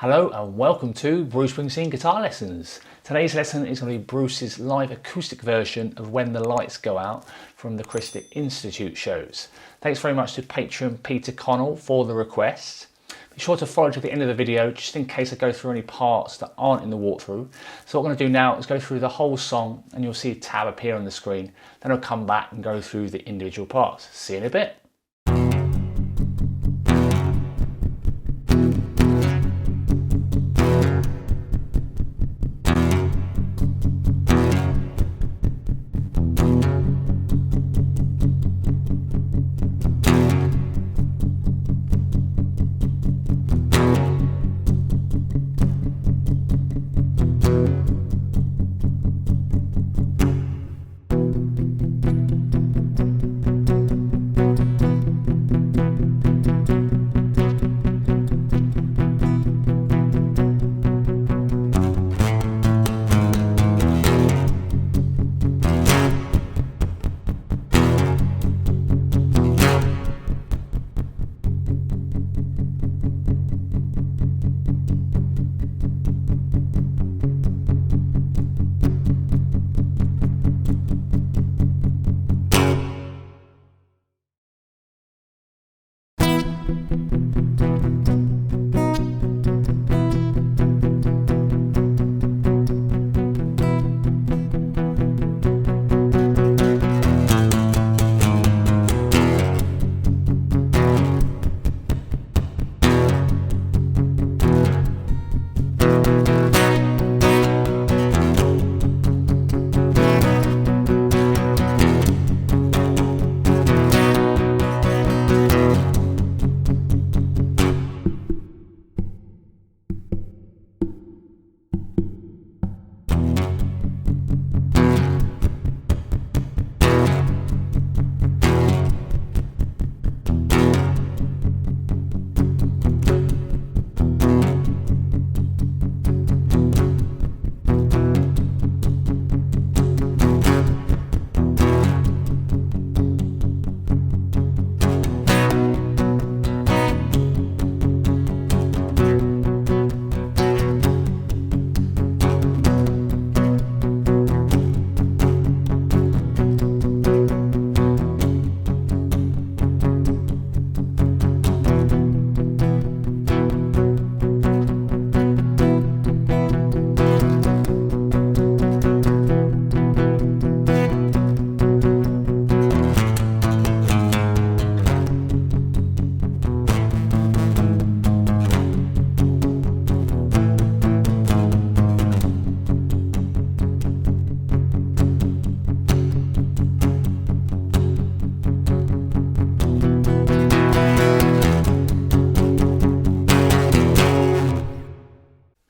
Hello and welcome to Bruce Springsteen Guitar Lessons. Today's lesson is going to be Bruce's live acoustic version of When the Lights Go Out from the Christic Insitute shows. Thanks very much to patron Peter Connell for the request. Be sure to follow to the end of the video just in case I go through any parts that aren't in the walkthrough. So what I'm going to do now is go through the whole song and you'll see a tab appear on the screen. Then I'll come back and go through the individual parts. See you in a bit.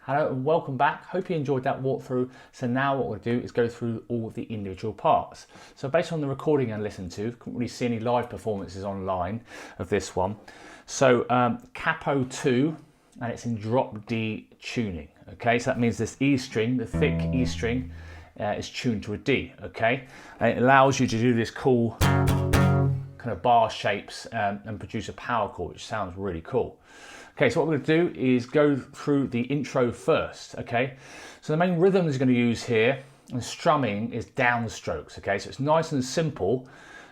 Hello and welcome back. Hope you enjoyed that walkthrough. So now what we'll do is go through all of the individual parts. So based on the recording I listened to, couldn't really see any live performances online of this one. So Capo 2, and it's in drop D tuning. Okay, so that means this E string, the thick E string, is tuned to a D. Okay, and it allows you to do this cool kind of bar shapes and produce a power chord, which sounds really cool. Okay, so what we're going to do is go through the intro first, okay? So the main rhythm is going to use here, and strumming is downstrokes, okay? So it's nice and simple,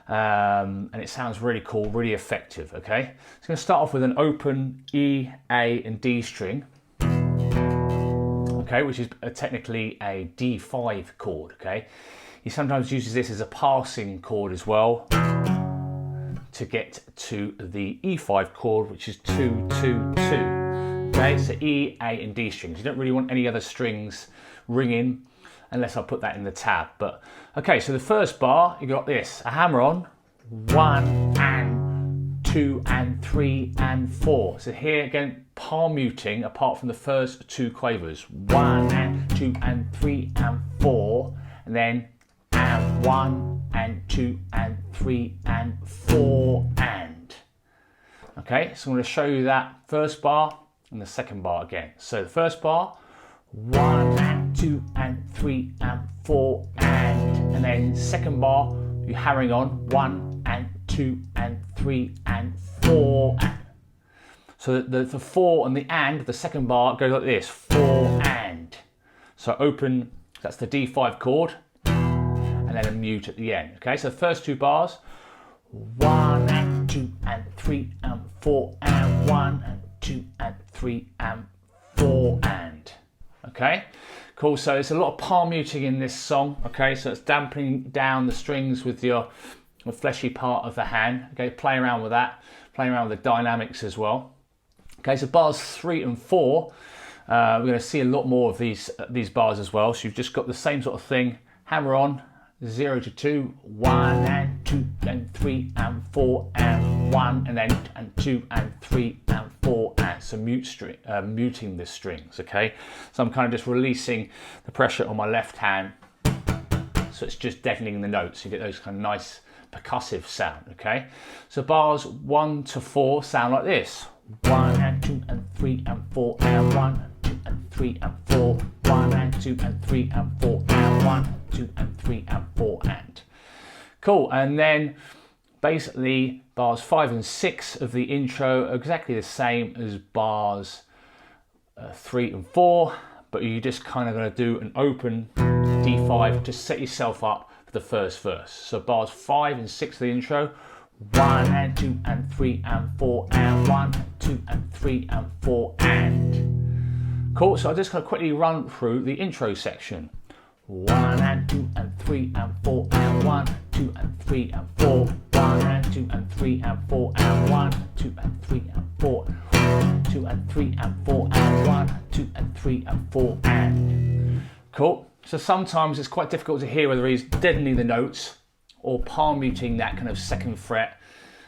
and it sounds really cool, really effective, okay? So I'm going to start off with an open E, A, and D string, okay, which is technically a D5 chord, okay? He sometimes uses this as a passing chord as well, to get to the E5 chord, which is 2, 2, 2. Okay, so E, A, and D strings. You don't really want any other strings ringing unless I put that in the tab. But okay, so the first bar, you got this: a hammer on, 1 and 2 and 3 and 4. So here again, palm muting apart from the first two quavers: 1 and 2 and 3 and 4, and then and 1 and 2 and 3 and 4 and. Okay, so I'm going to show you that first bar and the second bar again. So the first bar, 1 and 2 and 3 and 4 and then second bar, you're hammering on 1 and 2 and 3 and 4 and. So the 4 and the and, the second bar goes like this, 4 and. So open, that's the D5 chord, and then a mute at the end. Okay, so the first 2 bars, 1 and 2 and 3 and 4 and 1 and 2 and 3 and 4 and. Okay, cool. So there's a lot of palm muting in this song. Okay, so it's dampening down the strings with the fleshy part of the hand. Okay, play around with that, playing around with the dynamics as well. Okay, so bars 3 and 4, we're going to see a lot more of these bars as well. So you've just got the same sort of thing, hammer on, 0 to 2, 1 and 2 and 3 and 4 and 1 and then and 2 and 3 and 4 and so muting the strings. Okay, so I'm kind of just releasing the pressure on my left hand, so it's just deadening the notes. You get those kind of nice percussive sound. Okay, so bars 1 to 4 sound like this: 1 and 2 and 3 and 4 and 1 and 2 and 3 and 4, 1 and 2 and 3 and 4 and 1 and 2 and 3 and 4 and. Cool. And then basically bars 5 and 6 of the intro are exactly the same as bars 3 and 4, but you're just kind of going to do an open D5 to set yourself up for the first verse. So bars 5 and 6 of the intro, 1 and 2 and 3 and 4 and 1 and 2 and 3 and 4 and. Cool, so I'm just going to quickly run through the intro section. 1 and 2 and 3 and 4 and 1 and 2 and 3 and 4, 1 and 2 and 3 and 4 and 1 and 2 and 3 and 4, 2 and 3 and 4 and 1 and 2 and 3 and 4 and. Cool, so sometimes it's quite difficult to hear whether he's deadening the notes or palm muting that kind of second fret.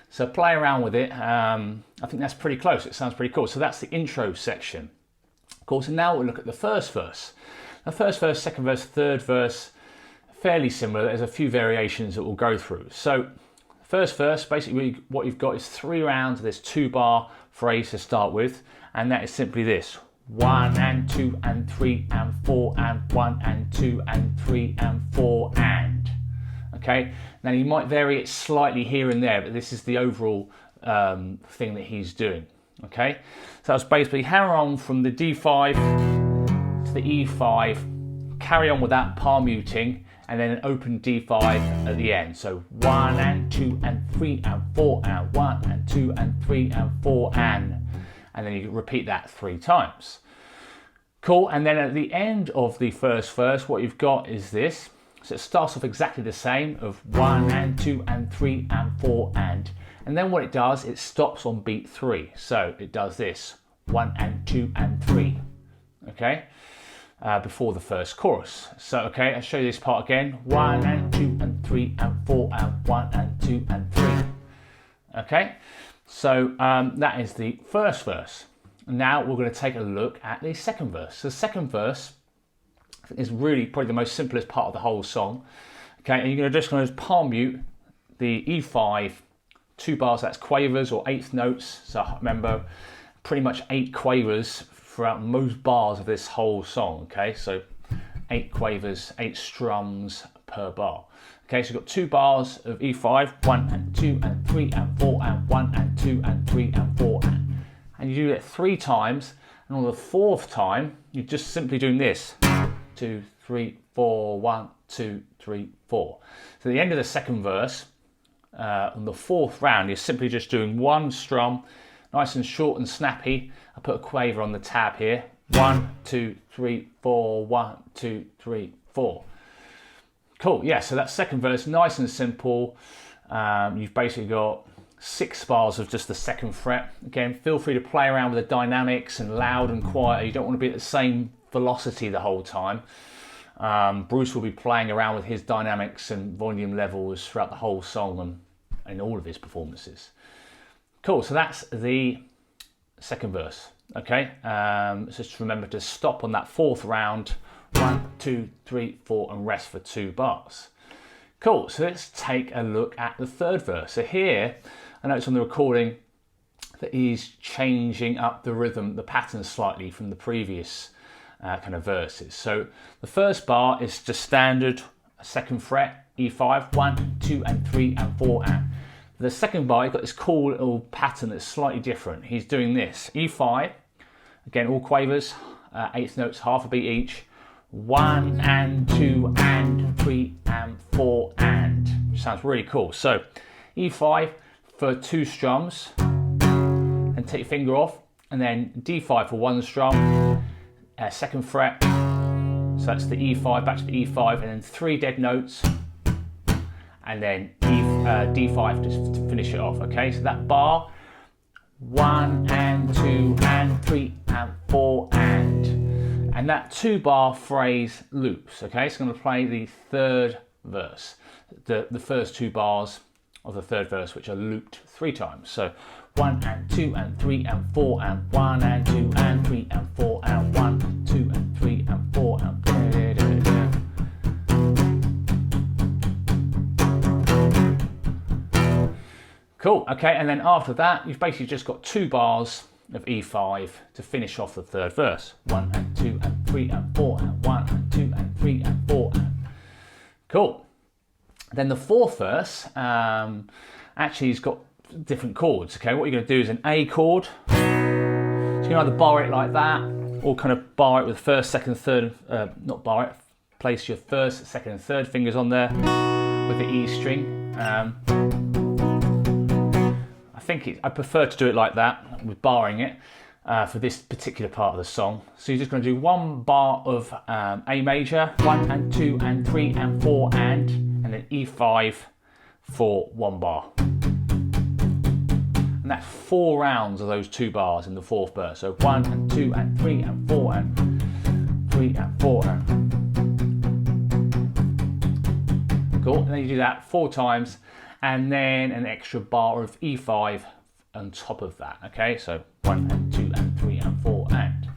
So play around with it. I think that's pretty close. It sounds pretty cool. So that's the intro section. Cool, so now we'll look at the first verse. The first verse, second verse, third verse, fairly similar. There's a few variations that we'll go through. So first verse, basically what you've got is 3 rounds of this 2-bar phrase to start with, and that is simply this: 1 and 2 and 3 and 4 and 1 and 2 and 3 and 4 and. Okay, now you might vary it slightly here and there, but this is the overall thing that he's doing. Okay, so that's basically hammer on from the D5 to the E5, carry on with that palm muting, and then an open D5 at the end. So 1 and 2 and 3 and 4 and 1 and 2 and 3 and 4 and then you repeat that 3 times. Cool, and then at the end of the first verse, what you've got is this. So it starts off exactly the same of 1 and 2 and 3 and 4 and then what it does, it stops on beat 3. So it does this: 1 and 2 and 3. Okay, before the first chorus. So okay, I'll show you this part again: 1 and 2 and 3 and 4 and 1 and 2 and 3. Okay, so that is the first verse. Now we're going to take a look at the second verse. So the second verse is really probably the most simplest part of the whole song. Okay, and you're just going to palm mute the E5, 2 bars, that's quavers or 8th notes. So remember, pretty much 8 quavers throughout most bars of this whole song. Okay, so 8 quavers, 8 strums per bar. Okay, so you've got 2 bars of E5, 1 and 2 and 3 and 4 and 1 and 2 and 3 and 4 and you do it 3 times, and on the 4th time you're just simply doing this: 2, 3, 4, 1, 2, 3, 4. So at the end of the second verse, on the 4th round, you're simply just doing 1 strum, nice and short and snappy. I put a quaver on the tab here: 1, 2, 3, 4, 1, 2, 3, 4. Cool, yeah, so that second verse, nice and simple. You've basically got 6 bars of just the second fret. Again, feel free to play around with the dynamics and loud and quiet. You don't want to be at the same velocity the whole time. Bruce will be playing around with his dynamics and volume levels throughout the whole song and in all of his performances. Cool, so that's the second verse. Okay, so just remember to stop on that 4th round: 1, 2, 3, 4, and rest for 2 bars. Cool, so let's take a look at the third verse. So here, I noticed on the recording that he's changing up the rhythm, the pattern slightly from the previous kind of verses. So the first bar is just standard 2nd fret, E5, 1, 2, and 3, and 4, and. The second bar, you've got this cool little pattern that's slightly different. He's doing this, E5, again all quavers, eighth notes, half a beat each, 1 and 2 and 3 and 4 and, which sounds really cool. So E5 for 2 strums, and take your finger off, and then D5 for 1 strum, 2nd fret, so that's the E5, back to the E5, and then 3 dead notes, and then D5 just to finish it off. Okay, so that bar, 1 and 2 and 3 and 4 and that 2 bar phrase loops. Okay, so I'm going to play the 3rd verse, the first 2 bars of the 3rd verse, which are looped 3 times. So 1 and 2 and 3 and 4 and 1 and 2 and 3 and 4 and 1, 2 and 3 and 4 and cool. Okay, and then after that, you've basically just got 2 bars of E5 to finish off the 3rd verse. 1 and 2 and 3 and 4 and 1 and 2 and 3 and 4 and cool. Then the 4th verse actually has got different chords. Okay, what you're going to do is an A chord. So you can either bar it like that, or kind of bar it with 1st, 2nd, 3rd. Not bar it. Place your 1st, 2nd, and 3rd fingers on there with the E string. I prefer to do it like that, with barring it, for this particular part of the song. So you're just going to do 1 bar of A major, 1 and 2 and 3 and 4 and then E5 for 1 bar. And that's 4 rounds of those 2 bars in the 4th verse. So 1 and 2 and 3 and 4 and 3 and 4 and cool. And then you do that 4 times, and then an extra bar of E5 on top of that. Okay, so 1 and 2 and 3 and 4 and.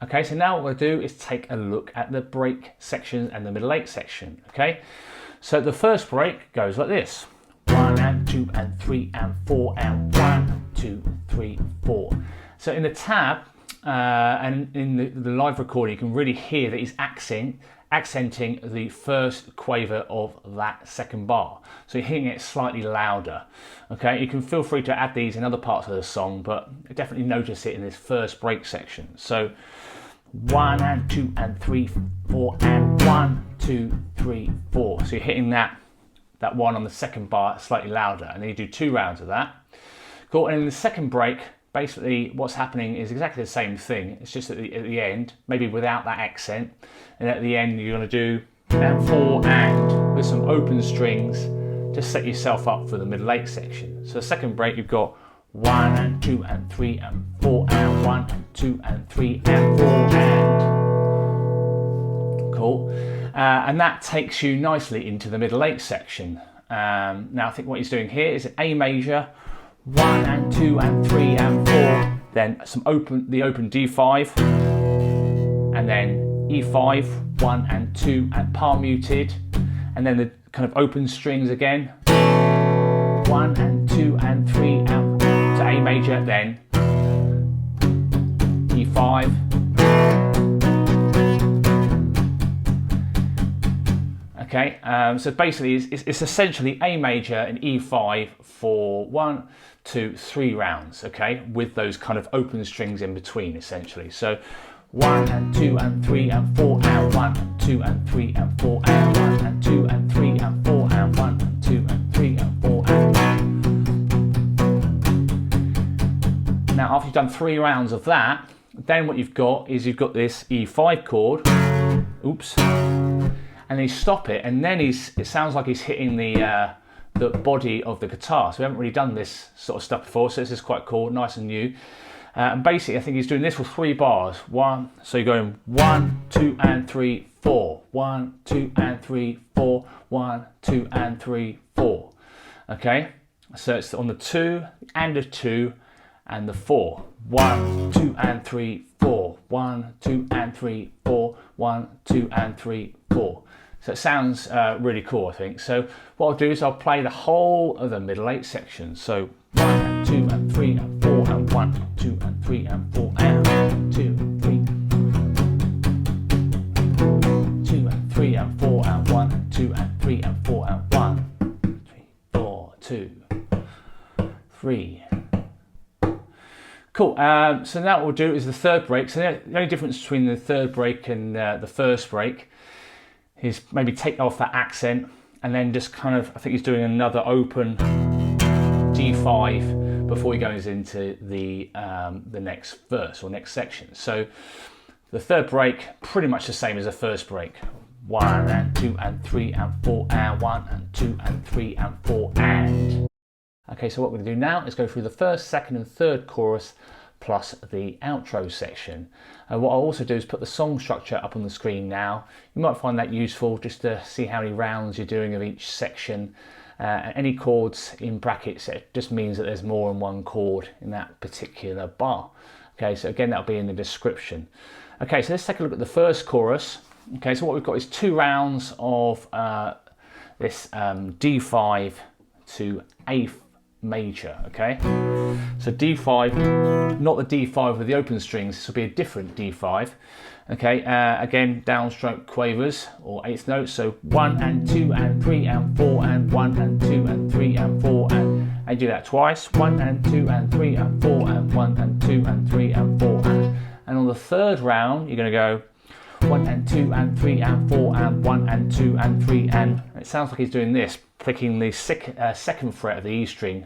Okay, so now what we're going to do is take a look at the break section and the middle 8 section. Okay, so the first break goes like this: 1 and 2 and 3 and 4 and 1, 2, 3, 4. So in the tab and in the live recording, you can really hear that he's accenting the first quaver of that 2nd bar. So you're hearing it slightly louder. Okay, you can feel free to add these in other parts of the song, but definitely notice it in this first break section. So 1 and 2 and 3, 4 and 1, 2, 3, 4. So you're hitting that 1 on the 2nd bar slightly louder, and then you do 2 rounds of that. Cool, and in the 2nd break, basically what's happening is exactly the same thing. It's just at the end, maybe without that accent, and at the end you're going to do and 4 and with some open strings to set yourself up for the middle 8 section. So the 2nd break, you've got 1 and 2 and 3 and 4 and 1 and 2 and 3 and 4 and cool. And that takes you nicely into the middle 8 section. Now I think what he's doing here is an A major, 1 and 2 and 3 and 4, then the open D5, and then E5, 1 and 2 and palm muted, and then the kind of open strings again, 1 and 2 and 3 and to A major, then E5, okay, so basically it's essentially A major and E5 for 1, 2, 3 rounds, okay, with those kind of open strings in between essentially. So 1 and 2 and 3 and 4 and 1 and 2 and 3 and 4 and 1 and 2 and 3 and 4 and 1 and 2 and 3 and 4 and. Now after you've done 3 rounds of that, then what you've got this E5 chord, oops, and then you stop it, and then it sounds like he's hitting the body of the guitar. So we haven't really done this sort of stuff before, so this is quite cool, nice and new. And basically I think he's doing this for 3 bars. So you're going 1, 2 and 3, 4, 1, 2 and 3, 4, 1, 2 and 3, 4. Okay, so it's on the 2 and the 2 and the 4. 1, 2 and 3, 4, 1, 2 and 3, 4, 1, 2 and 3, 4. So it sounds really cool, I think. So what I'll do is I'll play the whole of the middle 8 section. So 1 and 2 and 3 and 4 and 1 and 2 and 3 and 4 and 2 and 3, 2 and 3 and 4 and 1 and 2 and 3 and 4 and 1, 3, 4, 2. 3. Cool. So now what we'll do is the third break. So the only difference between the third break and the first break is maybe take off that accent and then just kind of, I think he's doing another open D5 before he goes into the next verse or next section. So the third break, pretty much the same as the first break. 1 and 2 and 3 and 4 and 1 and 2 and 3 and 4 and. Okay, so what we're going to do now is go through the first, second and third chorus plus the outro section. And what I'll also do is put the song structure up on the screen now. You might find that useful just to see how many rounds you're doing of each section. Any chords in brackets, it just means that there's more than one chord in that particular bar. Okay, so again, that'll be in the description. Okay, so let's take a look at the first chorus. Okay, so what we've got is 2 rounds of this D5 to A major, okay? So D5, not the D5 with the open strings, this will be a different D5. Okay, again, downstroke quavers or eighth notes, so 1 and 2 and 3 and 4 and 1 and 2 and 3 and 4 and I do that twice, 1 and 2 and 3 and 4 and 1 and 2 and 3 and 4 and on the third round you're going to go 1 and 2 and 3 and 4 and 1 and 2 and 3 and it sounds like he's doing this, picking the second fret of the E string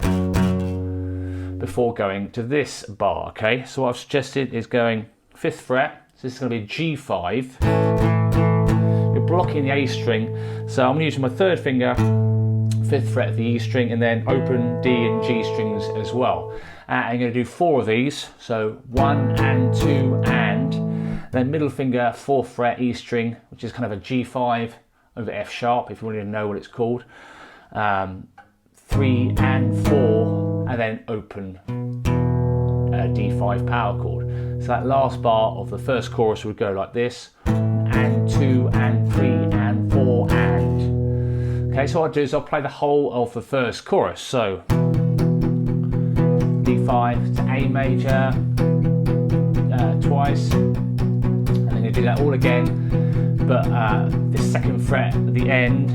before going to this bar. Okay, so what I've suggested is going 5th fret, so this is going to be G5. You're blocking the A string, so I'm using my third finger, 5th fret of the E string, and then open D and G strings as well. I'm going to do 4 of these, so 1 and 2 and then middle finger 4th fret E string, which is kind of a G5 over F sharp if you want to know what it's called. 3 and 4 and then open D5 power chord. So that last bar of the first chorus would go like this, and 2 and 3 and 4 and. Okay, so what I'll do is I'll play the whole of the first chorus. So D5 to A major twice, and then you do that all again, but the 2nd fret at the end.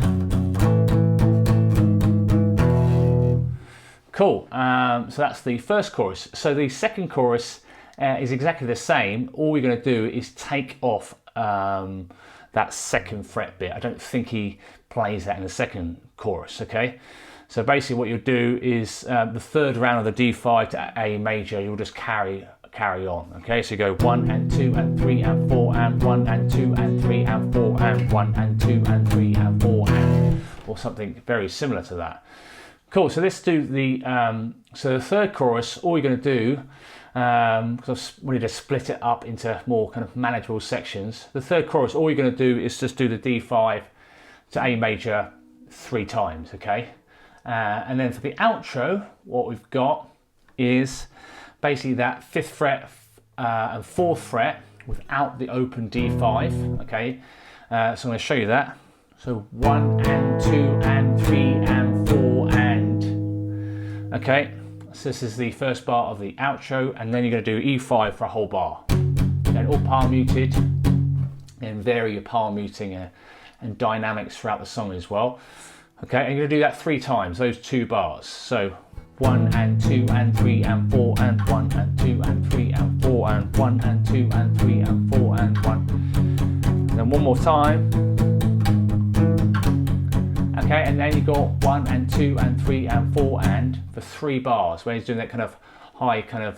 Cool, so that's the first chorus. So the second chorus is exactly the same. All we're going to do is take off that 2nd fret bit. I don't think he plays that in the second chorus, okay? So basically what you'll do is the third round of the D5 to A major, you'll just carry on, okay? So you go 1 and 2 and 3 and 4 and 1 and 2 and 3 and 4 and 1 and 2 and 3 and 4 and, or something very similar to that. Cool, so let's do the, so the third chorus, all you're going to do, because I wanted to split it up into more kind of manageable sections. The third chorus, all you're going to do is just do the D5 to A major 3 times, okay? And then for the outro, what we've got is basically that 5th fret and 4th fret without the open D5, okay? So I'm going to show you that. So 1 and 2 and 3 and 4 and, okay, so this is the first bar of the outro, and then you're going to do E5 for a whole bar. Then all palm muted, and vary your palm muting and dynamics throughout the song as well. Okay, and you're going to do that 3 times, those 2 bars. So 1 and 2 and 3 and 4 and 1 and 2 and 3 and 4 and 1 and 2 and 3 and 4 and 1. And then one more time. Okay, and then you got 1 and 2 and 3 and 4 and for 3 bars, where he's doing that kind of high kind of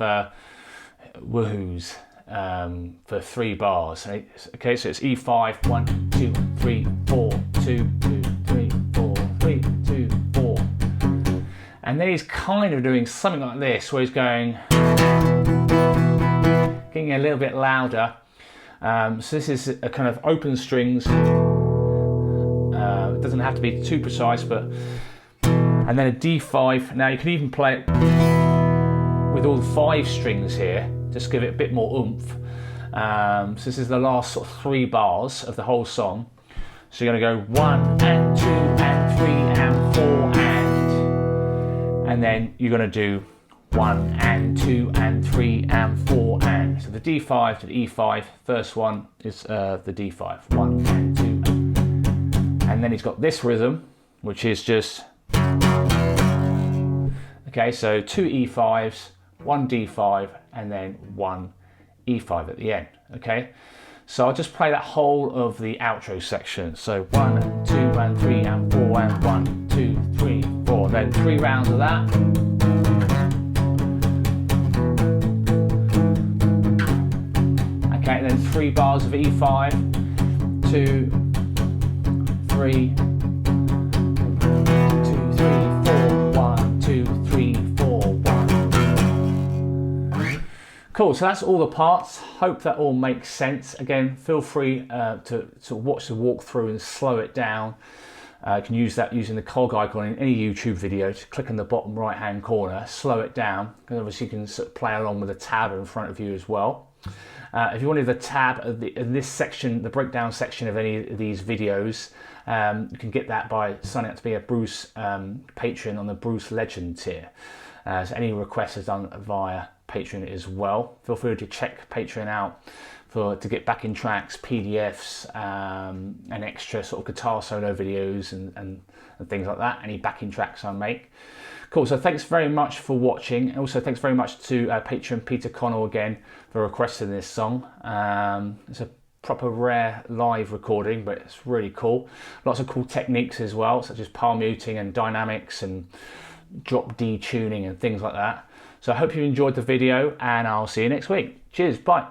woohoos for 3 bars. Okay, so it's E5, 1, 2, 3, 4, 2, 2, 3, 4, 3, 2, 4. And then he's kind of doing something like this, where he's going, getting a little bit louder. So this is a kind of open strings. It doesn't have to be too precise, but and then a D5. Now you can even play it with all the 5 strings here, just give it a bit more oomph. So this is the last sort of 3 bars of the whole song. So you're going to go 1 and 2 and 3 and 4 and then you're going to do 1 and 2 and 3 and 4 and. So the D5 to the E5, first one is the D5, 1 and 2 and then he's got this rhythm, which is just Okay, so 2 E5s, 1 D5, and then 1 E5 at the end. Okay, so I'll just play that whole of the outro section. So 1, 2, and 3, and 4, and 1, 2, 3, 4. Then 3 rounds of that. Okay, and then 3 bars of E5, 2, 3, 2, 3, 4, 1, 2, 3, 4, 1. Cool, so that's all the parts. Hope that all makes sense. Again, feel free to watch the walkthrough and slow it down. You can use that using the cog icon in any YouTube video to click in the bottom right hand corner, slow it down, and obviously you can sort of play along with the tab in front of you as well. If you wanted the tab in this section, the breakdown section of any of these videos, you can get that by signing up to be a Bruce patron on the Bruce Legend tier. So any requests are done via Patreon as well. Feel free to check Patreon out to get backing tracks, PDFs, and extra sort of guitar solo videos and things like that. Any backing tracks I make. Cool, so thanks very much for watching. Also thanks very much to patron Peter Connell again for requesting this song. It's a proper rare live recording, but it's really cool. Lots of cool techniques as well, such as palm muting and dynamics and drop D tuning and things like that. So I hope you enjoyed the video, and I'll see you next week. Cheers, bye.